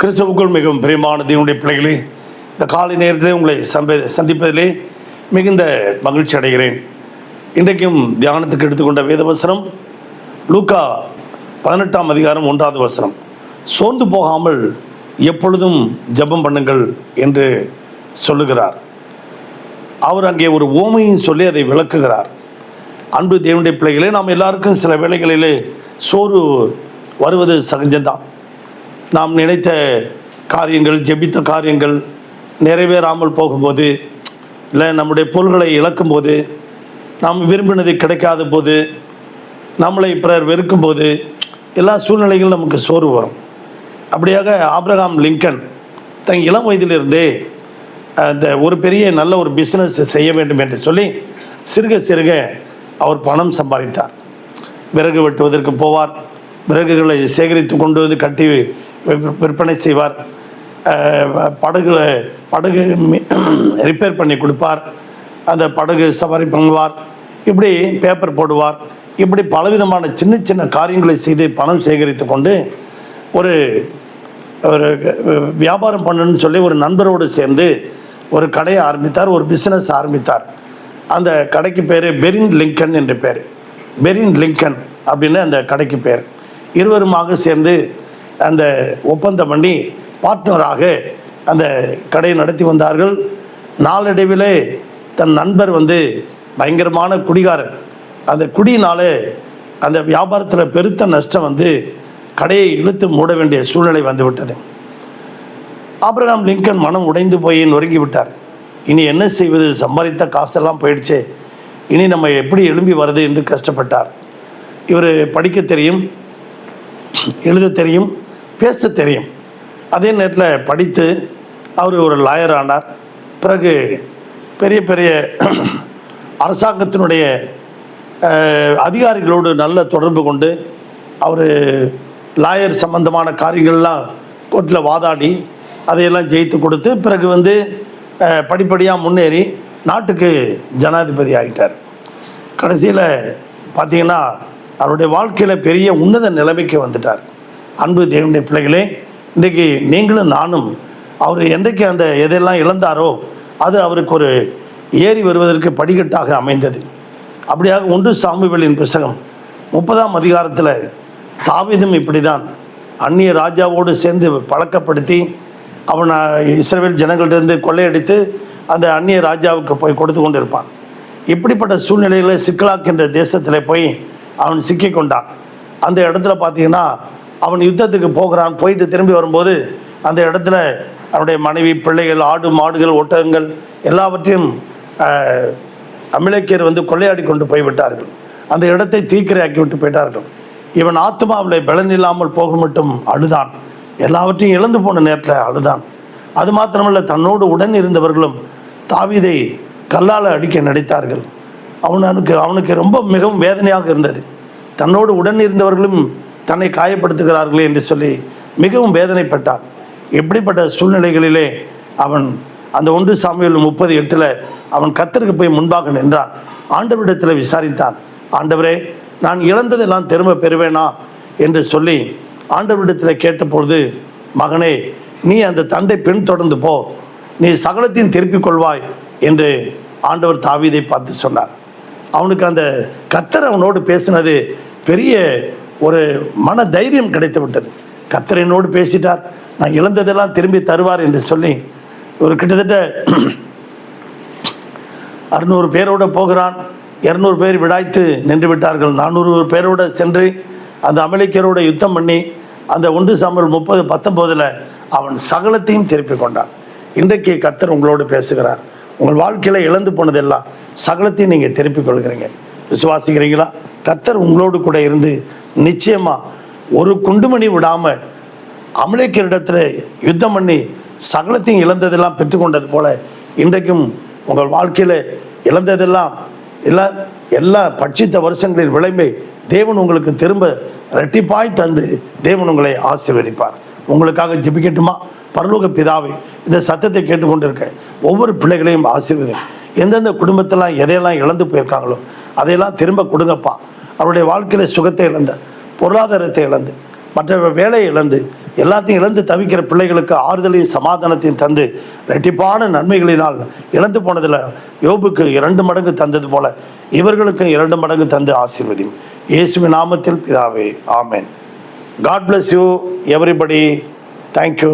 கிறிஸ்துவுக்குள் மிகவும் பிரியமான தேவனுடைய பிள்ளைகளே, இந்த காலை நேரத்தில் உங்களை சந்திப்பதிலே மிகுந்த மகிழ்ச்சி அடைகிறேன். இன்றைக்கும் தியானத்துக்கு எடுத்துக்கொண்ட வேதவசனம் லூக்கா 18ஆம் அதிகாரம் 1வது வசனம். சோர்ந்து போகாமல் எப்பொழுதும் ஜெபம் பண்ணுங்கள் என்று சொல்லுகிறார். அவர் அங்கே ஒரு உவமையும் சொல்லி அதை விளக்குகிறார். அன்பு தேவனுடைய பிள்ளைகளே, நாம் எல்லாருக்கும் சில வேளைகளிலே சோறு வருவது சகஜம்தான். நாம் நினைத்த காரியங்கள், ஜெபித்த காரியங்கள் நிறைவேறாமல் போகும்போது, இல்லை நம்முடைய பொருள்களை இழக்கும்போது, நாம் விரும்பினது கிடைக்காத போது, நம்மளை பிறர் வெறுக்கும்போது, எல்லா சூழ்நிலைகளும் நமக்கு சோர்வு வரும். அப்படியாக ஆபிரகாம் லிங்கன் தன் இளம் வயதிலிருந்தே அந்த ஒரு பெரிய நல்ல ஒரு பிஸ்னஸ் செய்ய வேண்டும் என்று சொல்லி சிறுக சிறுக அவர் பணம் சம்பாதித்தார். விறகு வெட்டுவதற்கு போவார், விறகுகளை சேகரித்து கொண்டு வந்து கட்டி விற்பனை செய்வார். படகு ரிப்பேர் பண்ணி கொடுப்பார், அந்த படகு சவாரி பண்ணுவார், இப்படி பேப்பர் போடுவார். இப்படி பலவிதமான சின்ன சின்ன காரியங்களை செய்து பணம் சேகரித்து கொண்டு ஒரு வியாபாரம் பண்ணணும்னு சொல்லி ஒரு நண்பரோடு சேர்ந்து ஒரு கடையை ஆரம்பித்தார், ஒரு பிஸ்னஸ் ஆரம்பித்தார். அந்த கடைக்கு பேர் பெரின் லிங்கன் என்று பேர். பெரின் லிங்கன் அப்படின்னு அந்த கடைக்கு பேர். இருவருமாக சேர்ந்து அந்த ஒப்பந்தம் பண்ணி பார்ட்னராக அந்த கடையை நடத்தி வந்தார்கள். நாளடைவிலே தன் நண்பர் பயங்கரமான குடிகாரர். அந்த குடியினாலே அந்த வியாபாரத்தில் பெருத்த நஷ்டம் கடையை இழுத்து மூட வேண்டிய சூழ்நிலை வந்துவிட்டது. ஆபிரகாம் லிங்கன் மனம் உடைந்து போய் நொறுங்கி விட்டார். இனி என்ன செய்வது, சம்பாதித்த காசெல்லாம் போயிடுச்சு, இனி நம்ம எப்படி எழும்பி வருது என்று கஷ்டப்பட்டார். இவர் படிக்க தெரியும், எழுத தெரியும், பேச தெரியும். அதே நேரத்தில் படித்து அவர் ஒரு லாயர் ஆனார். பிறகு பெரிய பெரிய அரசாங்கத்தினுடைய அதிகாரிகளோடு நல்ல தொடர்பு கொண்டு அவர் லாயர் சம்பந்தமான காரியங்கள்லாம் கோர்ட்டில் வாதாடி அதையெல்லாம் ஜெயித்து கொடுத்து பிறகு படிப்படியாக முன்னேறி நாட்டுக்கு ஜனாதிபதி ஆகிட்டார். கடைசியில் பார்த்திங்கன்னா அவருடைய வாழ்க்கையில் பெரிய உன்னத நிலைமைக்கு வந்துட்டார். அன்பு தேவனுடைய பிள்ளைகளே, இன்றைக்கு நீங்களும் நானும் அவர் என்றைக்கு அந்த எதெல்லாம் இழந்தாரோ அது அவருக்கு ஒரு ஏறி வருவதற்கு படிக்கட்டாக அமைந்தது. அப்படியாக 1 சாமுவேலின் புத்தகம் 30ஆம் அதிகாரத்தில் தாவீதும் இப்படி தான் அந்நிய ராஜாவோடு சேர்ந்து பழக்கப்படுத்தி அவன் இஸ்ரவேல் ஜனங்கள்டிருந்து கொள்ளையடித்து அந்த அந்நிய ராஜாவுக்கு போய் கொடுத்து கொண்டு இருப்பான். இப்படிப்பட்ட சூழ்நிலையில் சிக்கலாக் என்ற தேசத்தில் போய் அவன் சிக்கி கொண்டான். அந்த இடத்துல பார்த்திங்கன்னா அவன் யுத்தத்துக்கு போகிறான். போயிட்டு திரும்பி வரும்போது அந்த இடத்துல அவனுடைய மனைவி, பிள்ளைகள், ஆடு மாடுகள், ஒட்டகங்கள் எல்லாவற்றையும் அமலேக்கியர் கொள்ளையாடி கொண்டு போய்விட்டார்கள். அந்த இடத்தை தீக்கிரையாக்கி விட்டு போயிட்டார்கள். இவன் ஆத்மாவில் பலன் இல்லாமல் போக மட்டும் அழுதான். எல்லாவற்றையும் இழந்து போன நேரத்தில் அழுதான். அது மாத்திரமல்ல, தன்னோடு உடன் இருந்தவர்களும் தாவீதை கல்லால் அடிக்க நினைத்தார்கள். அவனுக்கு ரொம்ப மிகவும் வேதனையாக இருந்தது. தன்னோடு உடன் இருந்தவர்களும் தன்னை காயப்படுத்துகிறார்களே என்று சொல்லி மிகவும் வேதனைப்பட்டான். எப்படிப்பட்ட சூழ்நிலைகளிலே அவன் அந்த 1 சாமுவேல் 30:8 அவன் கர்த்தருக்கு போய் முன்பாக நின்றான். ஆண்டவரிடத்தில் விசாரித்தான். ஆண்டவரே, நான் இழந்ததெல்லாம் திரும்ப பெறுவேனா என்று சொல்லி ஆண்டவரிடத்தில் கேட்டபொழுது, மகனே, நீ அந்த தண்டை பின்தொடர்ந்து போ, நீ சகலத்தையும் திருப்பிக் கொள்வாய் என்று ஆண்டவர் தாவீதை பார்த்து சொன்னார். அவனுக்கு அந்த கர்த்தர் அவனோடு பேசினது பெரிய ஒரு மன தைரியம் கிடைத்து விட்டது. கர்த்தர் என்னோடு பேசிட்டார், நான் இழந்ததெல்லாம் திரும்பி தருவார் என்று சொல்லி ஒரு கிட்டத்தட்ட 600 பேரோடு போகிறான். 200 பேர் விடாய்த்து நின்று விட்டார்கள். 400 பேரோடு சென்று அந்த அமலேக்கியரோட யுத்தம் பண்ணி அந்த 1 சாமுவேல் 30:19 அவன் சகலத்தையும் திருப்பி கொண்டான். இன்றைக்கு கர்த்தர் உங்களோடு பேசுகிறார். உங்கள் வாழ்க்கையில் இழந்து போனதெல்லாம் சகலத்தையும் நீங்கள் திருப்பிக் கொள்கிறீங்க. விசுவாசிக்கிறீங்களா? கர்த்தர் உங்களோடு கூட இருந்து நிச்சயமாக ஒரு குண்டுமணி விடாமல் அமலேக்கியரிடத்தில் யுத்தம் பண்ணி சகலத்தையும் இழந்ததெல்லாம் பெற்றுக்கொண்டது போல இன்றைக்கும் உங்கள் வாழ்க்கையில் இழந்ததெல்லாம் எல்லா பட்சித்த வருஷங்களின் விளைமை தேவன் உங்களுக்கு திரும்ப இரட்டிப்பாய் தந்து தேவன் உங்களை ஆசீர்வதிப்பார். உங்களுக்காக ஜெபிக்கட்டுமா? பரலோக பிதாவே, இந்த சத்தத்தை கேட்டுக்கொண்டிருக்க ஒவ்வொரு பிள்ளைகளையும் ஆசீர்வதி. எந்தெந்த குடும்பத்தெல்லாம் எதையெல்லாம் இழந்து போயிருக்காங்களோ அதையெல்லாம் திரும்ப கொடுங்கப்பா. அவருடைய வாழ்க்கையில் சுகத்தை இழந்த, பொருளாதாரத்தை இழந்து, மற்ற வேலையை இழந்து, எல்லாத்தையும் இழந்து தவிக்கிற பிள்ளைகளுக்கு ஆறுதலையும் சமாதானத்தையும் தந்து இரட்டிப்பான நன்மைகளினால் இழந்து போனதில் யோபுக்கு 2 மடங்கு தந்தது போல இவர்களுக்கும் 2 மடங்கு தந்து ஆசீர்வதியும். இயேசுவின் நாமத்தில் பிதாவே, ஆமென். God bless you everybody. Thank you.